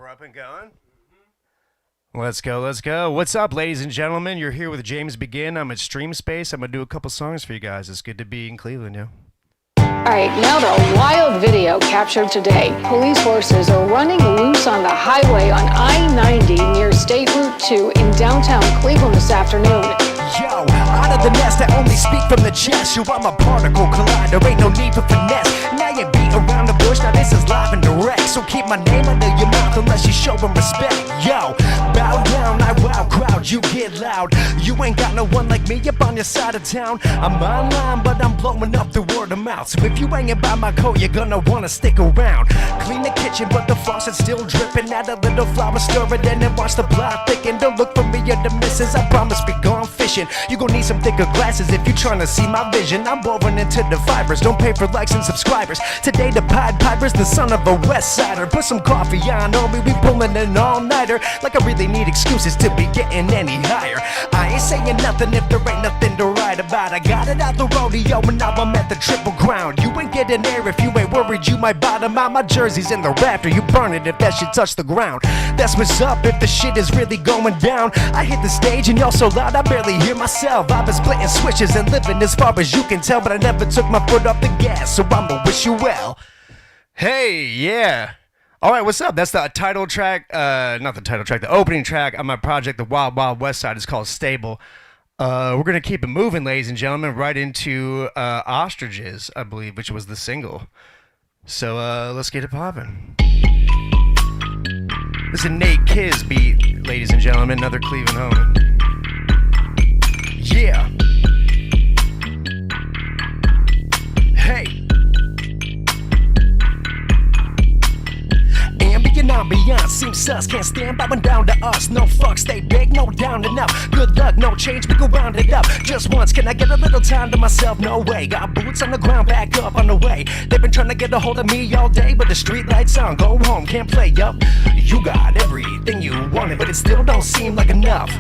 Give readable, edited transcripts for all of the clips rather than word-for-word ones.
We're up and going. Let's go, let's go. What's up, ladies and gentlemen? You're here with James Begin. I'm at StreamSpace. I'm going to do a couple songs for you guys. It's good to be in Cleveland, yo. Alright, now to a wild video captured today. Police horses are running loose on the highway on I-90 near State Route 2 in downtown Cleveland this afternoon. Yo, out of the nest, I only speak from the chest. You are my particle collider, ain't no need for finesse. Now you beat around the bush, now this is live and direct. So keep my name under your mouth unless you show them respect. Yo, bow down, I wow crowd, you get loud. You ain't got no one like me up on your side of town. I'm online, but I'm blowing up the word of mouth. So if you hanging by my coat, you're gonna wanna stick around. Clean the kitchen, but the faucet's still dripping. Add a little flour, stir it in and watch the plot thicken. Don't look for me or the missus, I promise be gone fishing. You gon' need some thicker glasses if you tryna see my vision. I'm woven into the fibers, don't pay for likes and subscribers. Today the Pied Piper's the son of a West Sider. Put some coffee on, homie, we pulling an all-nighter. Like I really need excuses to be getting any higher. I ain't saying nothing if there ain't nothing to write about. I got it out the rodeo and now I'm at the triple crown. You ain't getting air if you ain't worried you might bottom out. My jersey's in the rafter, you burn it if that shit touch the ground. That's what's up if the shit is really going down. I hit the stage and y'all so loud I barely hear myself. I've been splitting switches and living as far as you can tell, but I never took my foot off the gas, so I'ma wish you well. Hey, yeah. All right, what's up? That's the title track, not the title track, the opening track on my project, The Wild Wild West Side. It's called Stable. We're going to keep it moving, ladies and gentlemen, right into Ostriches, I believe, which was the single. So let's get it popping. This is a Nate Kiz beat, ladies and gentlemen, another Cleveland homie. Yeah. Hey. Ambiance seems sus, can't stand bowing down to us. No fuck, stay big, no down enough. Good luck, no change, we go round it up. Just once, can I get a little time to myself? No way, got boots on the ground, back up on the way. They've been trying to get a hold of me all day, but the street lights on, go home, can't play up. You got everything you wanted, but it still don't seem like enough.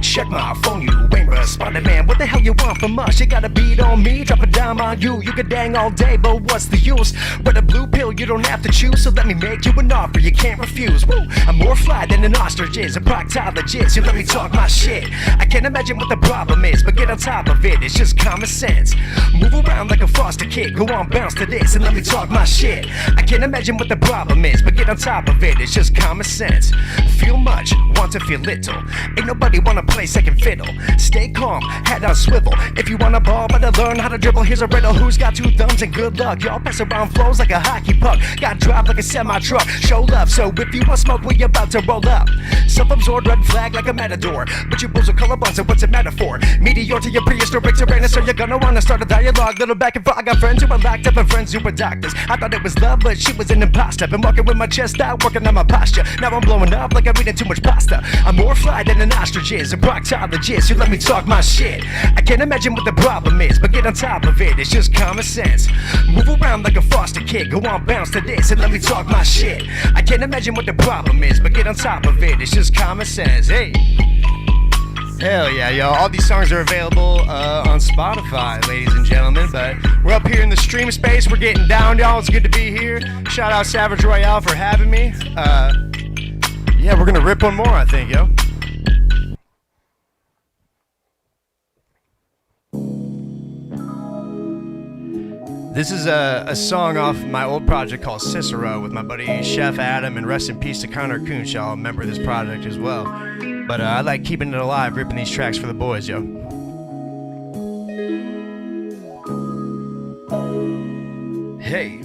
Check my phone, you ain't responding, man. What the hell you want from us? You got a beat on me, drop a dime on you. You could dang all day, but what's the use? With a blue pill, you don't have to choose, so let me make you an offer you can't refuse. Woo! I'm more fly than an ostrich is, a proctologist. You let me talk my shit. I can't imagine what the problem is, but get on top of it, it's just common sense. Move around like a foster kid, go on, bounce to this, and let me talk my shit. I can't imagine what the problem is, but get on top of it, it's just common sense. Feel much, want to feel little. Ain't nobody wanna play second fiddle. Stay calm, head on swivel. If you wanna ball, better learn how to dribble. Here's a riddle, who's got two thumbs and good luck? Y'all pass around flows like a hockey puck. Got drive like a semi-truck, show love. So if you want smoke, we about to roll up. Self-absorbed red flag like a matador, but you bulls are colorblind, so what's it matter for? Meteor to your prehistoric terrain, so you're gonna wanna start a dialogue. Little back and forth, I got friends who are locked up and friends who are doctors. I thought it was love, but she was an imposter. Been walking with my chest out, working on my posture. Now I'm blowing up like I'm eating too much pasta. I'm more fly than an ostrich is, a proctologist. You let me talk my shit. I can't imagine what the problem is, but get on top of it, it's just common sense. Move around like a foster kid, go on, bounce to this, and let me talk my shit. I can't imagine what the problem is, but get on top of it, it's just common sense. Hey. Hell yeah, yo. All these songs are available on Spotify, ladies and gentlemen. But we're up here in the StreamSpace. We're getting down, y'all. It's good to be here. Shout out Savage Royale for having me. Yeah, we're going to rip one more, I think, yo. This is a song off my old project called Cicero with my buddy Chef Adam, and rest in peace to Connor Kuntz, y'all. Remember this project as well. But I like keeping it alive, ripping these tracks for the boys, yo. Hey.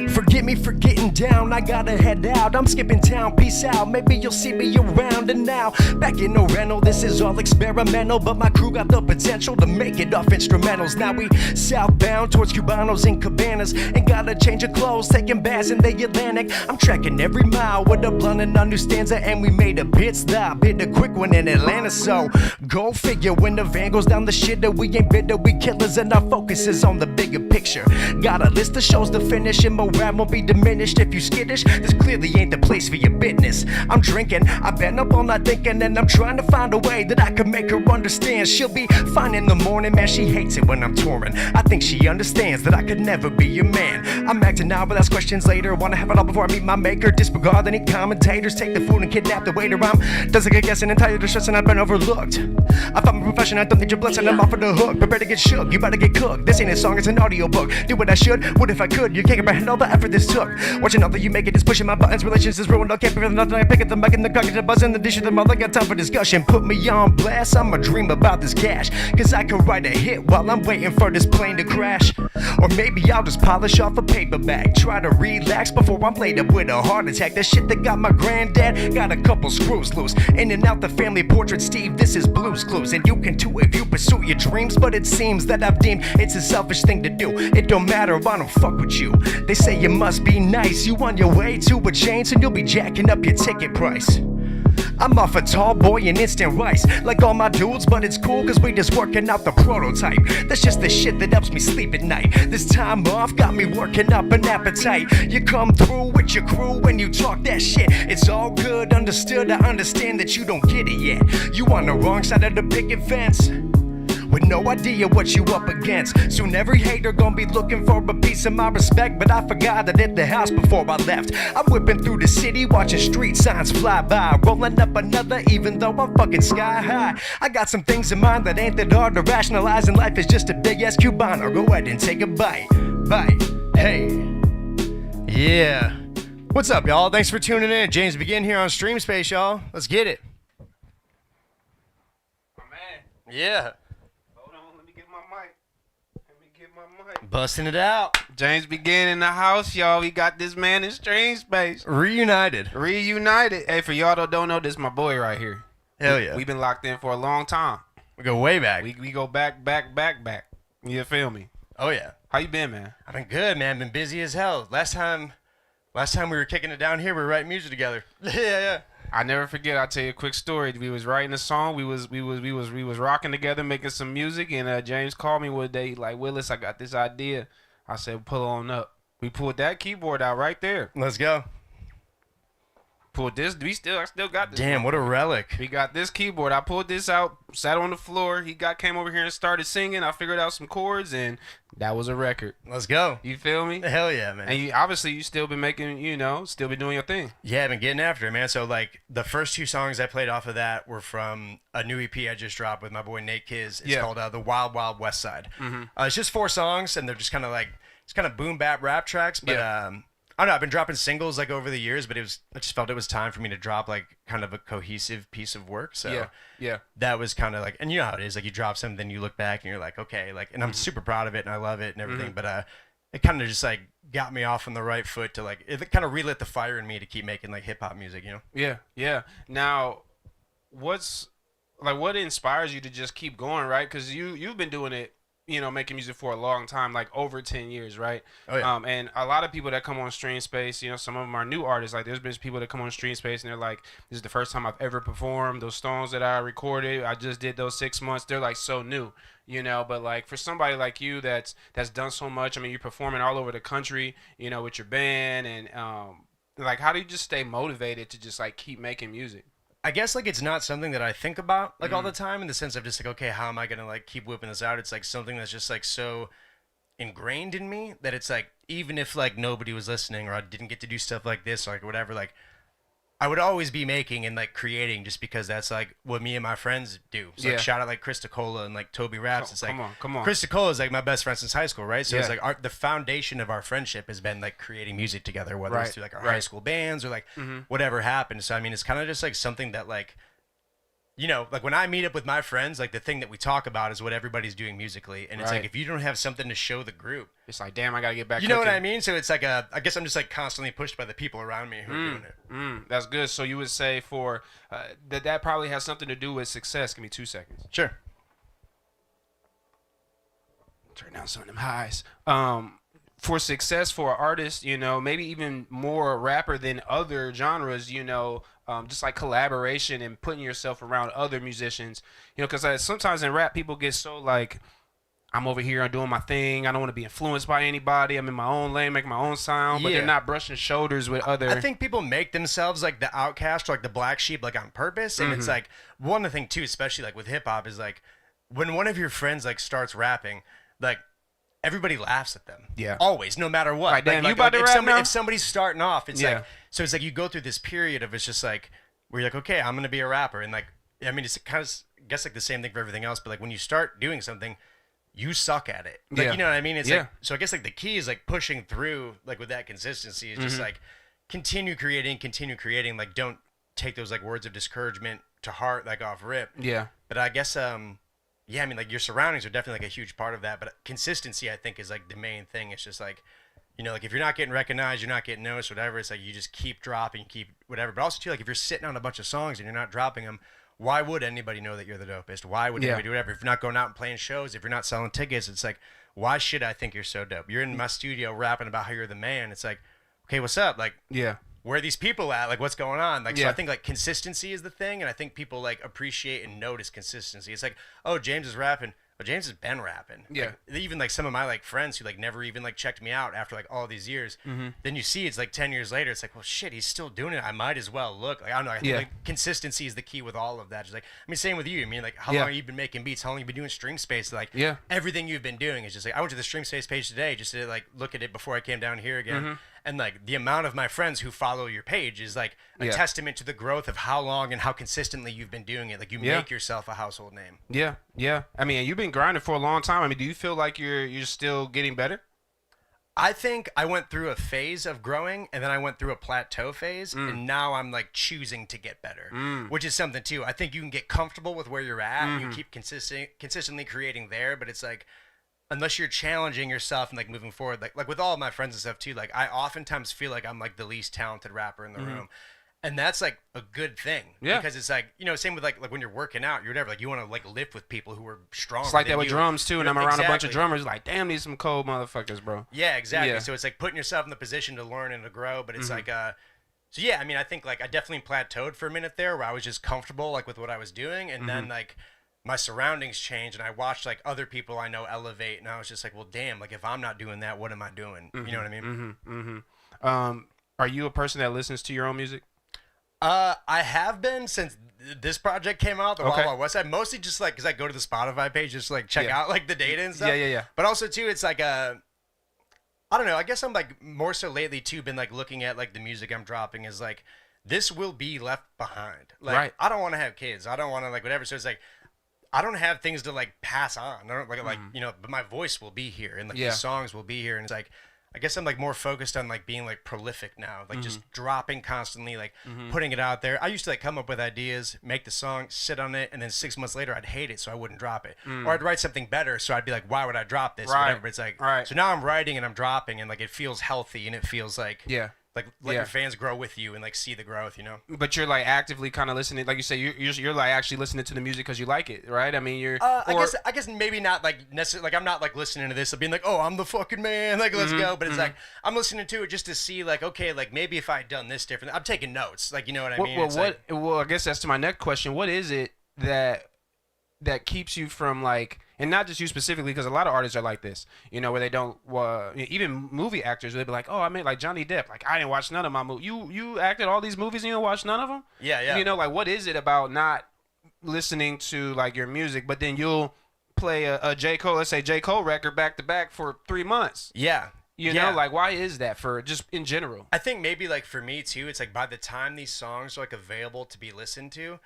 Forgive me for getting down, I gotta head out. I'm skipping town, peace out. Maybe you'll see me around. And now, back in the rental, this is all experimental. But my crew got the potential to make it off instrumentals. Now we southbound towards Cubanos and Cabanas. And gotta change of clothes, taking baths in the Atlantic. I'm trekking every mile with a blunt and a new stanza. And we made a pit stop, hit a quick one in Atlanta. So, go figure, when the van goes down the shitter, we ain't bitter, we killers. And our focus is on the bigger picture. Got a list of shows to finish, and morale won't be be diminished if you skittish. This clearly ain't the place for your business. I'm drinking, I've been up all night thinking, and I'm trying to find a way that I could make her understand. She'll be fine in the morning, man, she hates it when I'm touring. I think she understands that I could never be your man. I'm acting now, but ask questions later. Wanna have it all before I meet my maker. Disregard any commentators, take the food and kidnap the waiter. I'm doesn't get guessing and tired of stressing, I've been overlooked. I found my profession, I don't need your blessing, I'm off of the hook. Prepare to get shook, you better get cooked. This ain't a song, it's an audiobook. Do what I should, what if I could? You can't comprehend all the effort this took. Watching all that you make it is pushing my buttons, relations is ruined. I can't prevent nothing, I pick at the mic and the cock, the buzz and the dish of the mother. Got time for discussion, put me on blast. I'ma dream about this cash, cause I could write a hit while I'm waiting for this plane to crash. Or maybe I'll just polish off a paperback, try to relax before I'm laid up with a heart attack. That shit that got my granddad got a couple screws loose. In and out the family portrait, Steve, this is Blue's Clues. And you can too if you pursue your dreams, but it seems that I've deemed it's a selfish thing to do. It don't matter if I don't fuck with you. They say you must be nice, you on your way to a change and you'll be jacking up your ticket price. I'm off a tall boy and instant rice, like all my dudes, but it's cool cause we just working out the prototype. That's just the shit that helps me sleep at night. This time off got me working up an appetite. You come through with your crew when you talk that shit. It's all good, understood, I understand that you don't get it yet. You on the wrong side of the picket fence, with no idea what you up against. Soon every hater gonna be looking for a piece of my respect, but I forgot that at the house before I left. I'm whipping through the city, watching street signs fly by, rolling up another even though I'm fucking sky high. I got some things in mind that ain't that hard to rationalize, and life is just a big ass Cubano. Go ahead and take a bite. Bite. Hey. Yeah. What's up, y'all? Thanks for tuning in. James Begin here on StreamSpace, y'all. Let's get it. My man. Yeah. Hold on, let me get my mic. Busting it out. James Begin in the house, y'all. We got this man in StreamSpace. Reunited. Hey, for y'all that don't know, this is my boy right here. Hell yeah. We've been locked in for a long time. We go way back. We go back. You feel me? Oh yeah. How you been, man? I've been good, man. Been busy as hell. Last time we were kicking it down here, we were writing music together. yeah. I never forget. I'll tell you a quick story. We was writing a song. We was rocking together, making some music, and James called me one day like, Willis, I got this idea. I said, pull on up. We pulled that keyboard out right there. Let's go. Pulled this. I still got this. Damn, what a relic. We got this keyboard. I pulled this out, sat on the floor. He came over here and started singing. I figured out some chords, and that was a record. Let's go. You feel me? Hell yeah, man. And you still been making, still been doing your thing. Yeah, I've been getting after it, man. So, like, the first two songs I played off of that were from a new EP I just dropped with my boy Nate Kiz. It's called The Wild Wild West Side. Mm-hmm. It's just 4 songs, and they're just kind of like, it's kind of boom bap rap tracks, but I don't know, I've been dropping singles like over the years, but I just felt it was time for me to drop like kind of a cohesive piece of work. So that was kind of like, and you know how it is, like you drop something, then you look back and you're like, okay, like, and I'm super proud of it and I love it and everything, but it kind of just like got me off on the right foot to like, it kind of relit the fire in me to keep making like hip hop music, you know? Yeah. Now, what inspires you to just keep going, right? Because you've been doing it, making music for a long time, like over 10 years, right? Oh, yeah. And a lot of people that come on StreamSpace, some of them are new artists. Like, there's been people that come on StreamSpace and they're like, this is the first time I've ever performed. Those songs that I recorded, I just did those 6 months. They're like so new, But like for somebody like you that's done so much, I mean, you're performing all over the country, with your band, and like, how do you just stay motivated to just like keep making music? I guess like it's not something that I think about like all the time, in the sense of just like, okay, how am I gonna like keep whipping this out? It's like something that's just like so ingrained in me that it's like, even if like nobody was listening or I didn't get to do stuff like this or like whatever, like I would always be making and like creating, just because that's like what me and my friends do. So like shout out like Chris Cola and like Toby Raps. It's like, come on. Chris Cola is like my best friend since high school, right? So it's like the foundation of our friendship has been like creating music together, whether it's through like our high school bands or like whatever happened. So I mean, it's kind of just like something that like, like when I meet up with my friends, like the thing that we talk about is what everybody's doing musically. And it's like, if you don't have something to show the group, it's like, damn, I got to get back. You know what I mean? So it's like I guess I'm just like constantly pushed by the people around me who are doing it. That's good. So you would say for that probably has something to do with success. Give me 2 seconds. Sure. Turn down some of them highs. For success for an artist, maybe even more a rapper than other genres, just like collaboration and putting yourself around other musicians, because sometimes in rap people get so like, I'm over here, I'm doing my thing. I don't want to be influenced by anybody. I'm in my own lane, making my own sound, but Yeah. they're not brushing shoulders with other. I think people make themselves like the outcast or like the black sheep like on purpose, and it's like one of the thing too, especially like with hip hop, is like when one of your friends like starts rapping, like everybody laughs at them. Yeah. Always, no matter what. Like, damn, you about to rap now? If somebody's starting off, it's Yeah. like so it's like you go through this period of it's just like where you're like, okay, I'm gonna be a rapper, and like I mean it's kind of I guess like the same thing for everything else, but like when you start doing something, you suck at it. Like, Yeah. you know what I mean? It's Yeah. like, so I guess like the key is like pushing through, like with that consistency is just like continue creating. Like don't take those like words of discouragement to heart, like off rip. Yeah. But I guess, yeah, I mean like your surroundings are definitely like a huge part of that. But consistency, I think, is like the main thing. It's just like, you know, like if you're not getting recognized, you're not getting noticed, whatever. It's like you just keep dropping, keep whatever. But also too, like if you're sitting on a bunch of songs and you're not dropping them, why would anybody know that you're the dopest? Why would anybody do whatever? If you're not going out and playing shows, if you're not selling tickets, it's like, why should I think you're so dope? You're in my studio rapping about how you're the man. It's like, okay, what's up? Like, Yeah. where are these people at? Like, what's going on? Like, so Yeah. I think like consistency is the thing, and I think people like appreciate and notice consistency. It's like, oh, James is rapping. Well, James has been rapping. Yeah. Like, even like some of my like friends who like never even like checked me out after like all these years. Then you see it's like 10 years later. It's like, well, shit, he's still doing it. I might as well look. Like I don't know. I think Yeah. like consistency is the key with all of that. Just like I mean, same with you. I mean, like how Yeah. long have you been making beats? How long have you been doing StreamSpace? Like Yeah. everything you've been doing is just like I went to the StreamSpace page today just to like look at it before I came down here again. And like the amount of my friends who follow your page is like a Yeah. testament to the growth of how long and how consistently you've been doing it. Like you Yeah. make yourself a household name. Yeah. Yeah. I mean, you've been grinding for a long time. I mean, do you feel like you're still getting better? I think I went through a phase of growing and then I went through a plateau phase and now I'm like choosing to get better, which is something too. I think you can get comfortable with where you're at and you keep consistently creating there, but it's like unless you're challenging yourself and like moving forward, like with all of my friends and stuff too, like I oftentimes feel like I'm like the least talented rapper in the room. And that's like a good thing. Yeah. Because it's like, you know, same with like when you're working out, you're whatever, like you want to like lift with people who are strong. It's like that with drums too, and I'm around a bunch of Exactly. drummers. Like, damn, these some cold motherfuckers, bro. Yeah, exactly. Yeah. So it's like putting yourself in the position to learn and to grow, but it's like so yeah, I mean, I think like I definitely plateaued for a minute there where I was just comfortable like with what I was doing, and then like my surroundings changed and I watched like other people I know elevate, and I was just like, well, damn, like if I'm not doing that, what am I doing? You know what I mean? Are you a person that listens to your own music? I have been since this project came out, the Okay. Wild Wild West Side, mostly just like because I go to the Spotify page just to, like check Yeah. out like the data and stuff. Yeah. But also too, it's like I don't know. I guess I'm like more so lately too been like looking at like the music I'm dropping is like this will be left behind. Like Right. I don't want to have kids. I don't want to like whatever. So it's like I don't have things to like pass on. I don't like you know, but my voice will be here and like Yeah. these songs will be here, and it's like. I guess I'm like more focused on like being like prolific now, like just dropping constantly, like putting it out there. I used to like come up with ideas, make the song, sit on it, and then 6 months later I'd hate it, so I wouldn't drop it, or I'd write something better, so I'd be like, why would I drop this? Or Right. whatever. But it's like, Right. so now I'm writing and I'm dropping, and like it feels healthy and it feels like, Yeah. like let Yeah. your fans grow with you and like see the growth, you know? But you're like actively kind of listening, like you say, you're like actually listening to the music because you like it, right? I mean, you're. I guess maybe not like necessarily. Like I'm not like listening to this and being like, oh, I'm the fucking man. Like let's go. But it's like I'm listening to it just to see like, okay, like maybe if I had done this different, I'm taking notes. Like you know what I mean? It's like- Well, I guess that's to my next question. What is it that keeps you from like, and not just you specifically, because a lot of artists are like this, you know, where they don't. Even movie actors, they'd be like, oh, I mean, like Johnny Depp, like I didn't watch none of my movies. You acted all these movies and you didn't watch none of them? Yeah. You know, like what is it about not listening to like your music, but then you'll play a J. Cole, let's say J. Cole record back to back for 3 months? Yeah. You Yeah. know, like why is that for just in general? I think maybe like for me too, it's like by the time these songs are like available to be listened to,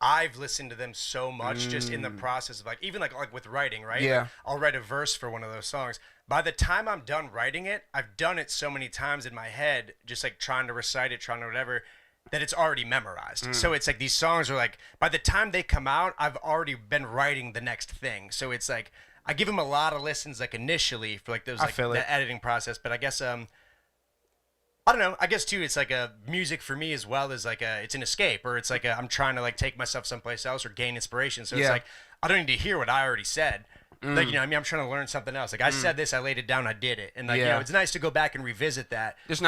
I've listened to them so much just in the process of like even like with writing, right? Yeah. Like, I'll write a verse for one of those songs. By the time I'm done writing it, I've done it so many times in my head, just like trying to recite it, trying to whatever, that it's already memorized. So it's like these songs are like by the time they come out, I've already been writing the next thing. So it's like I give them a lot of listens like initially for like those I like feel it. the editing process, but I guess I don't know. I guess too, it's like a music for me as well as like it's an escape, or it's like I'm trying to like take myself someplace else or gain inspiration. So it's Yeah. like I don't need to hear what I already said. Like you know, I mean, I'm trying to learn something else. Like I said this, I laid it down, I did it, and like you Yeah. know, it's nice to go back and revisit that. There's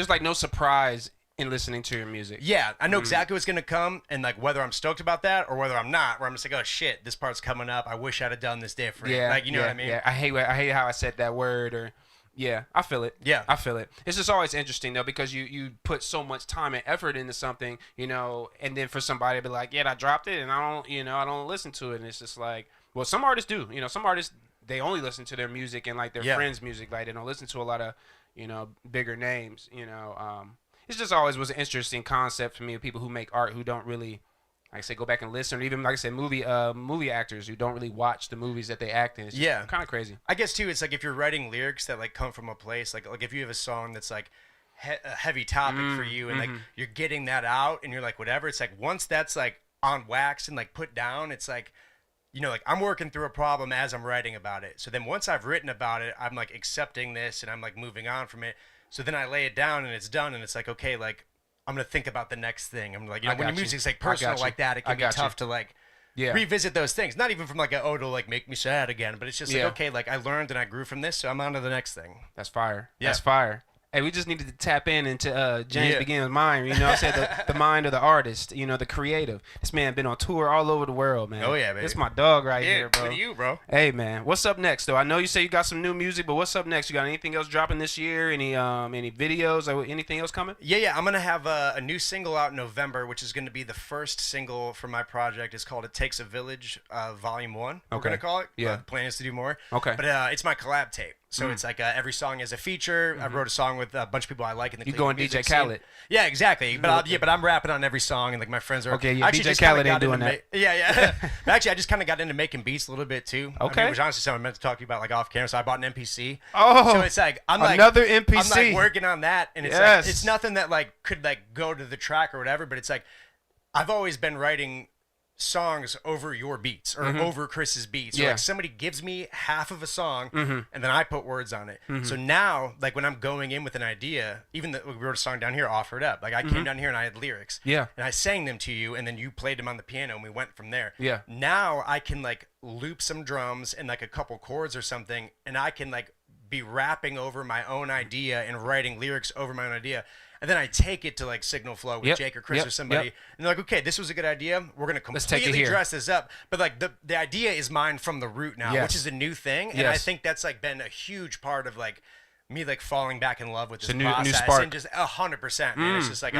like no surprise in listening to your music. Yeah, I know exactly what's gonna come, and like whether I'm stoked about that or whether I'm not, where I'm just like, oh shit, this part's coming up. I wish I'd have done this different. Yeah, Like, you know what I mean? Yeah, I hate how I said that word. Or yeah, I feel it. Yeah. I feel it. It's just always interesting though, because you put so much time and effort into something, you know, and then for somebody to be like, yeah, I dropped it, and I don't listen to it, and it's just like, well, some artists do. You know, some artists, they only listen to their music and like their friends' music. Like they don't listen to a lot of, you know, bigger names. You know, it's just always was an interesting concept for me of people who make art who don't really, like I say, go back and listen, or even like I said, movie actors who don't really watch the movies that they act in. It's just kind of crazy. I guess too, it's like if you're writing lyrics that like come from a place, like if you have a song that's like a heavy topic for you, and like you're getting that out, and you're like whatever. It's like once that's like on wax and like put down, it's like, you know, like I'm working through a problem as I'm writing about it. So then once I've written about it, I'm like accepting this and I'm like moving on from it. So then I lay it down and it's done, and it's like, okay, like I'm going to think about the next thing. I'm like, you know, when your music's like personal like that, it can be tough to like revisit those things. Not even from like it'll like make me sad again, but it's just like, okay, like I learned and I grew from this, so I'm on to the next thing. That's fire. Yeah. That's fire. Hey, we just needed to tap into James Begin's mind. You know what I'm saying? The mind of the artist, you know, the creative. This man been on tour all over the world, man. Oh, yeah, baby. This my dog right here, bro. Good to you, bro. Hey, man. What's up next, though? I know you say you got some new music, but what's up next? You got anything else dropping this year? Any videos or anything else coming? Yeah. I'm going to have a new single out in November, which is going to be the first single for my project. It's called It Takes a Village, Volume 1. We're going to call it. Yeah. The plan is to do more. Okay. But it's my collab tape. So it's like every song is a feature. I wrote a song with a bunch of people I like in the Cleveland DJ music Khaled. scene. Yeah, exactly. But I'm rapping on every song, and like my friends are. Okay, yeah, DJ Khaled ain't doing that. Yeah. Actually, I just kind of got into making beats a little bit too. Okay. I mean, it was honestly something I meant to talk to you about like off camera. So I bought an MPC. Oh. So it's like another MPC. I'm like working on that, and it's like it's nothing that like could like go to the track or whatever. But it's like I've always been writing songs over your beats or over Chris's beats. So like somebody gives me half of a song and then I put words on it. So now like when I'm going in with an idea, even we wrote a song down here, Offer It Up. Like I came down here and I had lyrics. Yeah. And I sang them to you, and then you played them on the piano, and we went from there. Yeah. Now I can like loop some drums and like a couple chords or something, and I can like be rapping over my own idea and writing lyrics over my own idea. And then I take it to like Signal Flow with Jake or Chris or somebody, and they're like, "Okay, this was a good idea. We're gonna completely dress this up." But like the idea is mine from the root now, which is a new thing, and I think that's like been a huge part of like me like falling back in love with this process, new spark. and just 100%, man. It's just like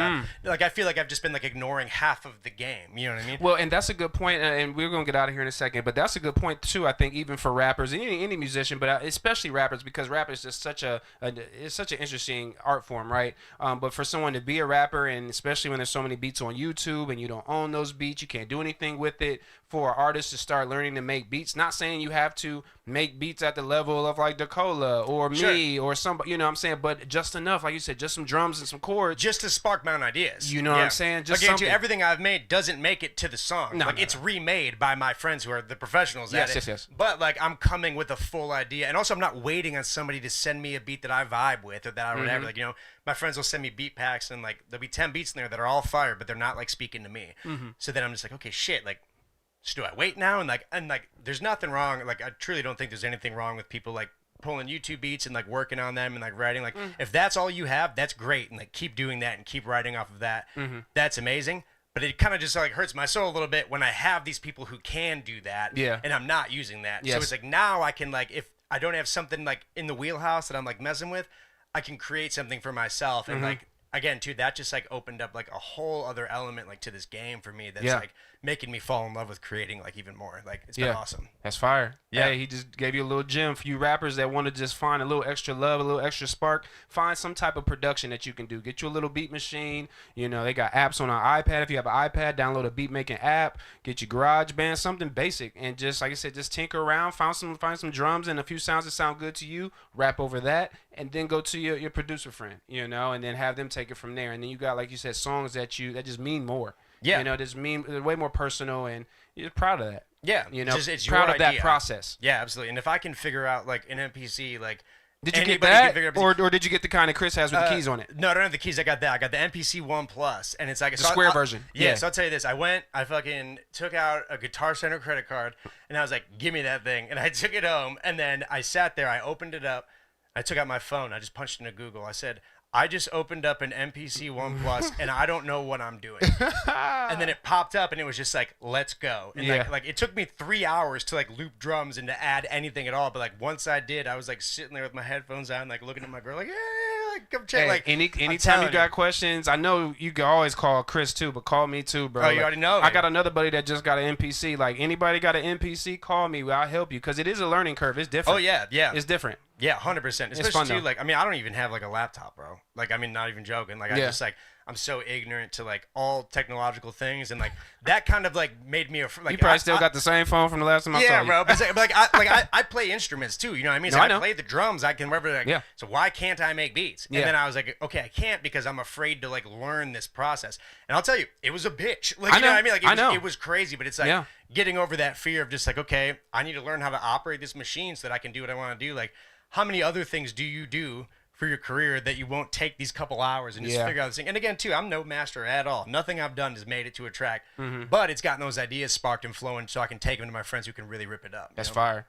like I feel like I've just been like ignoring half of the game. You know what I mean? Well, and that's a good point, and we're gonna get out of here in a second. But that's a good point too. I think even for rappers, any musician, but especially rappers, because rap is just such it's such an interesting art form, right? But for someone to be a rapper, and especially when there's so many beats on YouTube and you don't own those beats, you can't do anything with it. For artists to start learning to make beats, not saying you have to make beats at the level of like Dakola or me or somebody, you know what I'm saying, but just enough, like you said, just some drums and some chords, just to spark my own ideas. You know what I'm saying? Just something. Everything I've made doesn't make it to the song. It's remade by my friends who are the professionals at it. Yes. But like I'm coming with a full idea, and also I'm not waiting on somebody to send me a beat that I vibe with or that I whatever. Like, you know, my friends will send me beat packs, and like there'll be 10 beats in there that are all fire, but they're not like speaking to me. So then I'm just like, okay, shit, like. So do I wait now? And like there's nothing wrong. Like I truly don't think there's anything wrong with people like pulling YouTube beats and like working on them and like writing. Like if that's all you have, that's great, and like keep doing that and keep writing off of that. That's amazing. But it kind of just like hurts my soul a little bit when I have these people who can do that, and I'm not using that. So it's like now I can like, if I don't have something like in the wheelhouse that I'm like messing with, I can create something for myself, and like again too, that just like opened up like a whole other element like to this game for me that's like making me fall in love with creating like even more. Like it's been awesome. That's fire. Yeah, he just gave you a little gem for you rappers that want to just find a little extra love, a little extra spark. Find some type of production that you can do. Get you a little beat machine. You know, they got apps on an iPad. If you have an iPad, download a beat making app. Get your GarageBand, something basic, and just like I said, just tinker around. Find some drums and a few sounds that sound good to you. Rap over that, and then go to your producer friend. You know, and then have them take it from there. And then you got, like you said, songs that just mean more. Yeah, you know, they're way more personal, and you're proud of that. Yeah, you know, it's proud your of idea. That process. Yeah, absolutely. And if I can figure out like an MPC, like did you get that, or did you get the kind of Chris has with the keys on it? No, I don't have the keys. I got that. I got the MPC 1 Plus, and it's like the square version. Yeah, so I'll tell you this: I fucking took out a Guitar Center credit card, and I was like, "Give me that thing," and I took it home, and then I sat there, I opened it up. I took out my phone. I just punched into Google. I said, I just opened up an MPC One Plus and I don't know what I'm doing. And then it popped up and it was just like, let's go. And like it took me 3 hours to like loop drums and to add anything at all. But like once I did, I was like sitting there with my headphones on, like looking at my girl, like, hey, like come check. Hey, like anytime you got questions, I know you can always call Chris too, but call me too, bro. Oh, you already know. I got another buddy that just got an NPC. Like anybody got an NPC, call me. I'll help you because it is a learning curve. It's different. Oh yeah, it's different. Yeah, 100%. Especially fun, too, though. like I mean, I don't even have like a laptop, bro. Like I mean, not even joking. Like I just like I'm so ignorant to like all technological things, and like that kind of like made me like. You probably still got the same phone from the last time I saw you. Yeah, bro. But like I play instruments too. You know what I mean? So No, I I know. play the drums. I can whatever. Like, Yeah. So why can't I make beats? And Yeah. then I was like, okay, I can't because I'm afraid to like learn this process. And I'll tell you, it was a bitch. Like you know what I mean? Like it was crazy, but it's like getting over that fear of just like, okay, I need to learn how to operate this machine so that I can do what I want to do. Like, how many other things do you do for your career that you won't take these couple hours and just figure out this thing? And again, too, I'm no master at all. Nothing I've done has made it to a track, but it's gotten those ideas sparked and flowing so I can take them to my friends who can really rip it up. That's fire.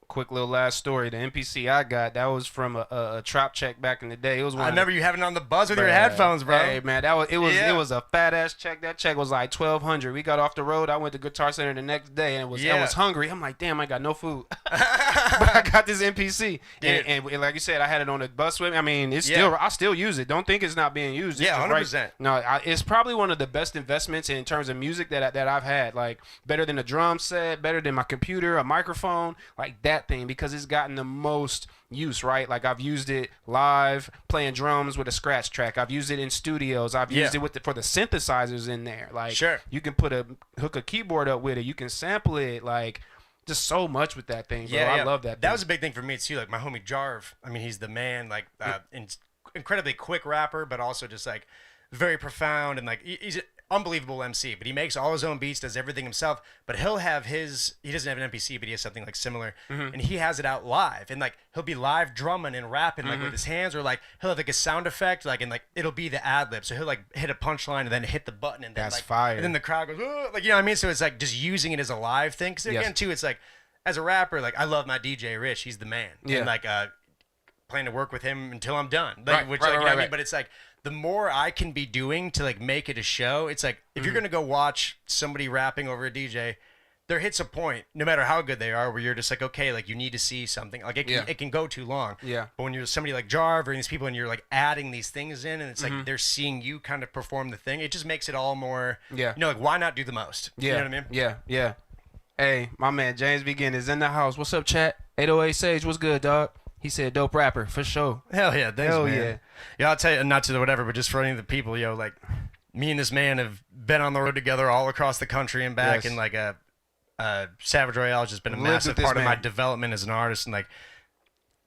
Quick little last story. The NPC I got, that was from a trap check back in the day. It was one I remember you having it on the buzz with your headphones, bro. Hey man, it was a fat ass check. That check was like $1,200. We got off the road. I went to Guitar Center the next day and I was hungry. I'm like, damn, I got no food. But I got this NPC, and like you said, I had it on the bus with me. I mean, I still use it. Don't think it's not being used. It's 100%. No, it's probably one of the best investments in terms of music that I've had. Like better than a drum set, better than my computer, a microphone, like that thing, because it's gotten the most use, right? Like I've used it live playing drums with a scratch track. I've used it in studios. I've used it for the synthesizers in there. Like you can hook a keyboard up with it. You can sample it. Like just so much with that thing, bro. I love that. That was a big thing for me too. Like my homie Jarv. I mean, he's the man. Like incredibly quick rapper, but also just like very profound and like he's an unbelievable MC. But he makes all his own beats, does everything himself. But he'll have he doesn't have an MPC, but he has something like similar, and he has it out live. And like he'll be live drumming and rapping like with his hands, or like he'll have like a sound effect, like and like it'll be the ad lib. So he'll like hit a punchline and then hit the button, and then that's like fire. And then the crowd goes, "Ugh," like you know what I mean. So it's like just using it as a live thing. Because again, too, it's like as a rapper, like I love my DJ Rich. He's the man. Yeah. And like plan to work with him until I'm done. Like, you know what I mean? But it's like the more I can be doing to like make it a show, it's like if you're gonna go watch somebody rapping over a DJ, there hits a point, no matter how good they are, where you're just like, okay, like you need to see something. Like it can go too long. Yeah. But when you're somebody like Jarv or these people and you're like adding these things in, and it's like they're seeing you kind of perform the thing, it just makes it all more. Yeah. You know, like why not do the most? Yeah. You know what I mean? Yeah. Yeah. Hey, my man James Begin is in the house. What's up, chat? 808 Sage, what's good, dog? He said, dope rapper, for sure. Hell yeah, thanks, Hell man. Yeah, I'll tell you, not to the whatever, but just for any of the people, yo, like, me and this man have been on the road together all across the country and back, and like, Savage Royale has just been a massive part of my development as an artist, and like,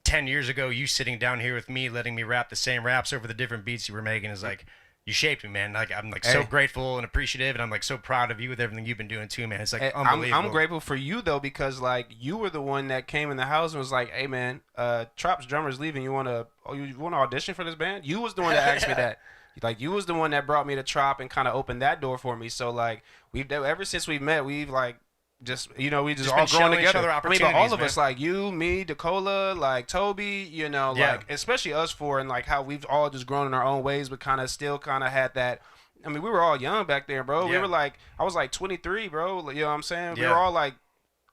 10 years ago, you sitting down here with me, letting me rap the same raps over the different beats you were making is like, you shaped me, man. Like I'm like so grateful and appreciative, and I'm like so proud of you with everything you've been doing too, man. It's like unbelievable. I'm grateful for you though, because like you were the one that came in the house and was like, "Hey, man, Trop's drummer's leaving. You want to audition for this band?" You was the one that asked me that. Like you was the one that brought me to Trop and kind of opened that door for me. So like ever since we met, we've like just we just all growing together. I mean, but all of us, like you, me, Dakola, like Toby, like especially us four, and like how we've all just grown in our own ways, but kind of still kind of had that. I mean, we were all young back then, bro. We were like, I was like 23, bro. You know what I'm saying? We were all like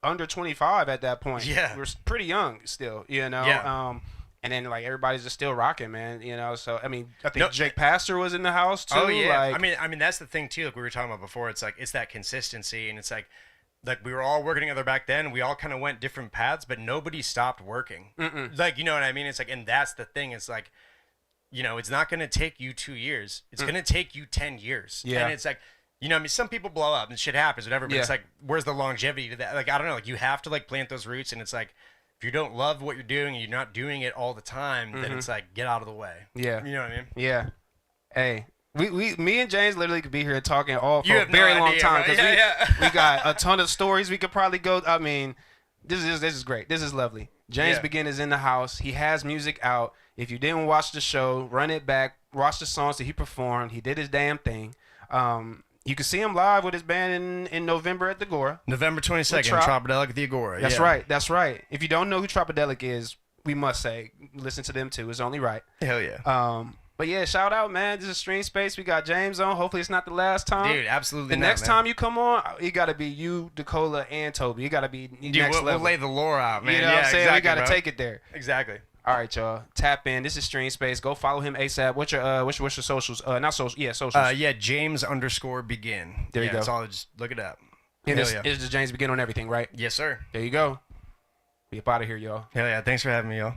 under 25 at that point. Yeah, we were pretty young still. And then like everybody's just still rocking, man. So I mean, I think Jake Pastor was in the house too. Oh yeah. Like, I mean that's the thing too. Like we were talking about before. It's like it's that consistency, and it's like we were all working together back then. We all kind of went different paths, but nobody stopped working. Like, you know what I mean? It's like, and that's the thing. It's like, it's not going to take you 2 years. It's going to take you 10 years. Yeah. And it's like, I mean, some people blow up and shit happens, whatever, but it's like, where's the longevity to that? Like, I don't know. Like, you have to like plant those roots, and it's like, if you don't love what you're doing and you're not doing it all the time, then it's like, get out of the way. Yeah. You know what I mean? Yeah. Hey. Me and James literally could be here talking all for a very long time, because we got a ton of stories we could probably go. I mean, this is great. This is lovely. James Begin is in the house. He has music out. If you didn't watch the show, run it back. Watch the songs that he performed. He did his damn thing. You can see him live with his band in November at the Agora. November 22nd, Tropodelic at the Agora. That's right. That's right. If you don't know who Tropodelic is, we must say, listen to them too. It's only right. Hell yeah. But yeah, shout out, man. This is StreamSpace. We got James on. Hopefully it's not the last time. Dude, absolutely The not, next man. time you come on, you got to be you, Decola, and Toby. You got to be Dude, next we'll level. lay the lore out, man. You know yeah, what I'm saying? exactly, We got to bro. take it there. Exactly. All right, y'all. Tap in. This is StreamSpace. Go follow him ASAP. What's your socials? Not social. Yeah, socials. Yeah, James_begin. There you go. That's all. Just look it up. And Hell it's just James Begin on everything, right? Yes, sir. There you go. We up out of here, y'all. Hell yeah. Thanks for having me, y'all.